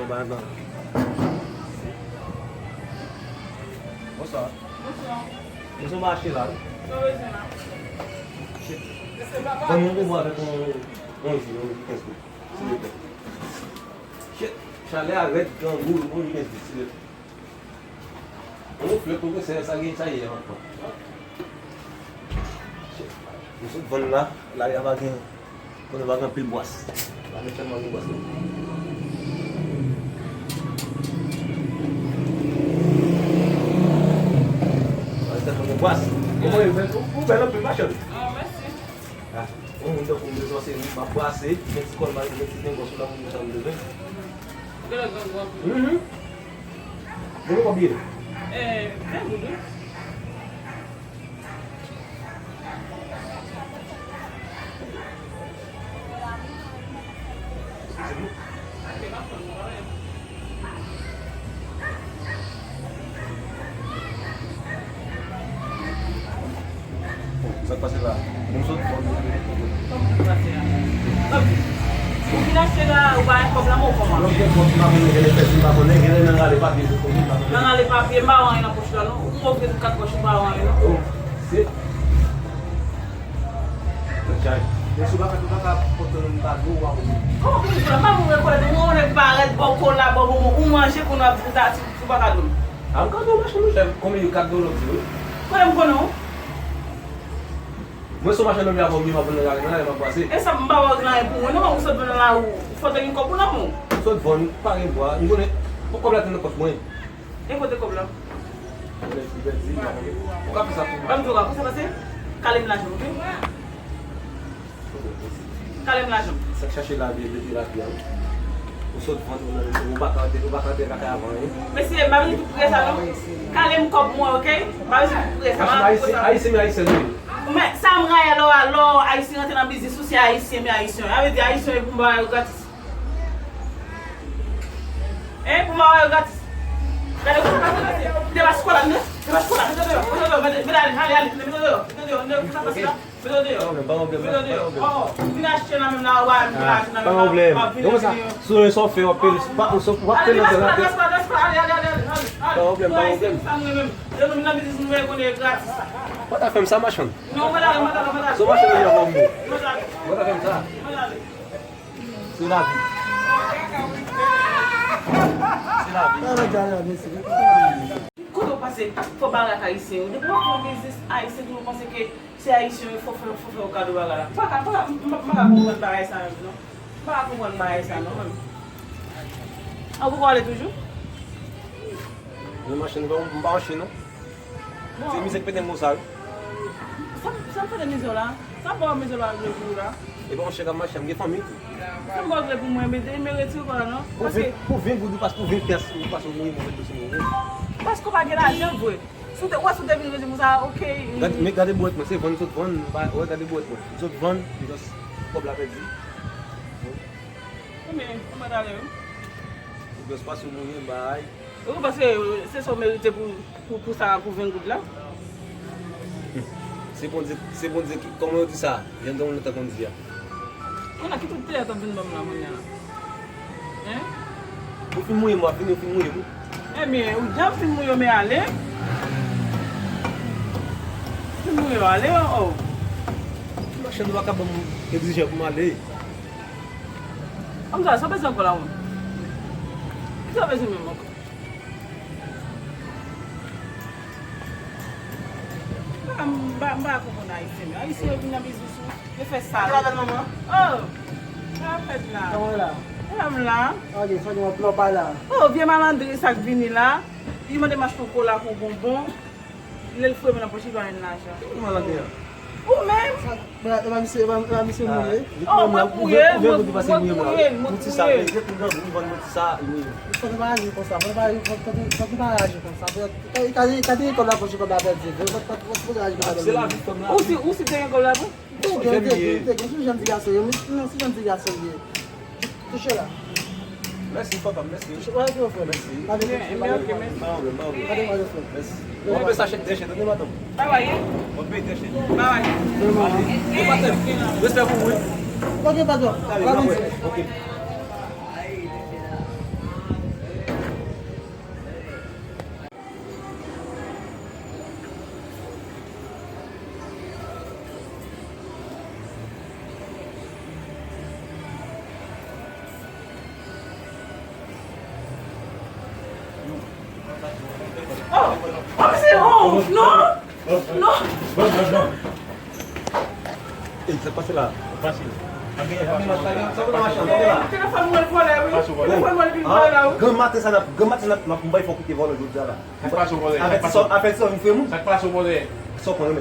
Banana. Bonsoir. Nous sommes achetés là. Vamos embora com 11, 15 minutos. Chalé avec canguru, 15 minutes. On fait pour que ça gagne ça y est maintenant. Nous sommes venus là, il y a un pile bois. Là, nous sommes en bois. Boas, como eu vejo, o Belo foi baixando. Ah, merci. Ah, ainda com Deus você uma boas aí, tem que escolher mais esse negócio lá no chão de Deus. Vamos comer. Tem tudo. Só passei lá. Vamos só O que nós chega, o bairro cobra muito como? não tem como não ele precisa para poder ele não ali para isso como Não ali papel mau aí na postura não. Pouco de ficar com o mau aí não. Oh, sim. Cai. Deixa eu bater tudo cá, botando no tabu ou algo. Como que isso? Mas vamos ver quando é um homem para boco lá, bobo, manche com a fruta se bacado. Ah, um cadu mas não sei como ele cadu lo viu. Qual é o cono? Moi sou machin minha avó viva para não ela vai passar. Essa mbawa na ipu, não vamos saber lá o foto em copo não. Sou de fone, paguei boa, não vou nem. Vou cobrar tendo costo mãe. Eu vou ter cobra. O que precisa? Vamos jogar, você vai ser? Calem lá junto. Calem lá junto. Ça chercher la vie de la vie. O sou de fone, o bacate da casa mãe. Monsieur, mas tu presa não? Calem copo moi, ok? Mas tu presa. Aí sim. Mais ça me rend alors haïtien entrer dans business social haïtien mais haïtien. Avec des haïtiens pour moi gratis. Hein pour moi gratis. De la escola, né? De la escola, Pas problème. Comment ça? Sur un sort fait un peu, pas un sort, pas peu Bota femme ça machin. Non, madame. So machin il y a bon. Bota femme ça. C'est la vie. C'est la vie. Quando eu passei, foi barato haïtien. Depois eu fiz haïtien, eu pensei que se haïtien eu for o cadeau bagara. Para comprendre pareil ça non. Para comprendre pareil ça non. Ah vous parlez toujours? Le machin va marcher non? C'est musique peut-être moussal. Ça me fait des mises là. Ça va mises là le jour là. Et bon chega machin, j'ai famille. Ça me va pour moi mais me retire quoi non? Parce que Pour 20 vous parce pour 20 personnes, vous passez au moins parce que pas de l'argent vous. Sou de ou sou de vir mesmo ça OK. Mais gardez boîte moi, c'est vendre tout vendre, ouais gardez boîte moi. Tout vendre parce que la perdu. Comment d'aller? Je passe au moyen bail. Oui, parce que c'est ça mérité pour ça pour 20 gouttes là. C'est bon dire comment on dit ça? Viens donc le temps qu'on dit. On a quitté tout théâtre dans là mon hein? Au fin mouiller moi, fin mouiller. Eh bien, o diabo fin mouiller mais aller. Fin mouiller aller oh. Machin doit acabar exiger pour aller. Vamos lá, só pensar por lá um. Só pensar mesmo. Mbak ko na ici. Ici eu vim na business. Eu fais ça. Là, maman. Oh. Já fez lá. Comment là? Vamos lá. Ok, ça ne va pas là. Oh, viens malandrer ça que vini là. Il m'a demandé pour cola pour bonbon. Il le fait maintenant pour chier dans l'argent. Comment la dire? Ou même. Ma mission mouillée. Oh, moi mouillé, Muito ça, je peux vous vendre ça. Il faut pas agir comme ça. Il faut pas agir comme ça. Quand il est là pour jouer comme la bête, il faut pas agir comme ça. C'est la vie comme là. Ou si tem comme là. J'aime dire garçon. Non, si j'aime dire garçon. Touchez là. Merci papa, merci. Ouais, tu vas faire. Merci. On peut s'acheter des chèques, madame. Vai vai. On peut des chèques. Vai vai. J'espère que vous. Ok, pardon. Ok. Oh, monsieur, oh, non, non. Eh, ça passe là. Facile. Téléphone mo volé, oui. Téléphone mo bin volé là. Grand matin ça n'a pas faut que vole l'autre là. Ça passe au volet. Avec ça on fait mou. Ça passe au volet. Ça qu'on remet.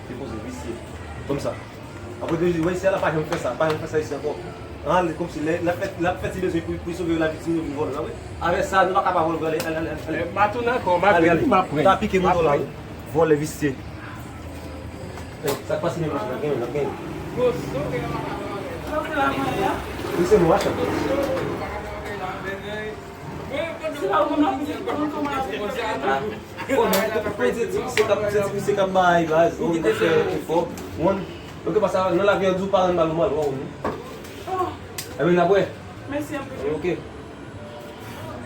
C'est posé ici. Comme ça. Après deux jours, ici là pas on fait ça, pas on fait ça ici encore. Comme si la fête besoin pour sauver la victime du vol là. Avec ça, nous pas capable voler. Allez. Maintenant, comment T'as piqué mon là. Vol les vicier. Ça passe les machines là, gain. Oui, c'est moi, c'est comme bail base, on fait effort. On peut passer dans la vie du parent mal mal. Ah oui, après. Merci un peu. OK.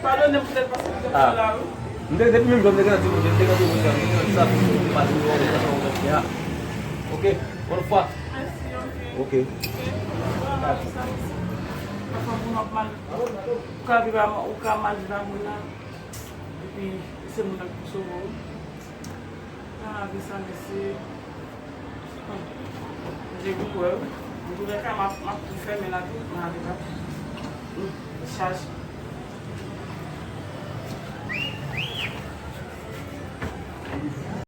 Pardonnez peut-être parce que vous êtes là. Depuis même comme ça, OK, bonne fois. Merci, OK. J'ai vu, je voulais faire ma ferme là, charge.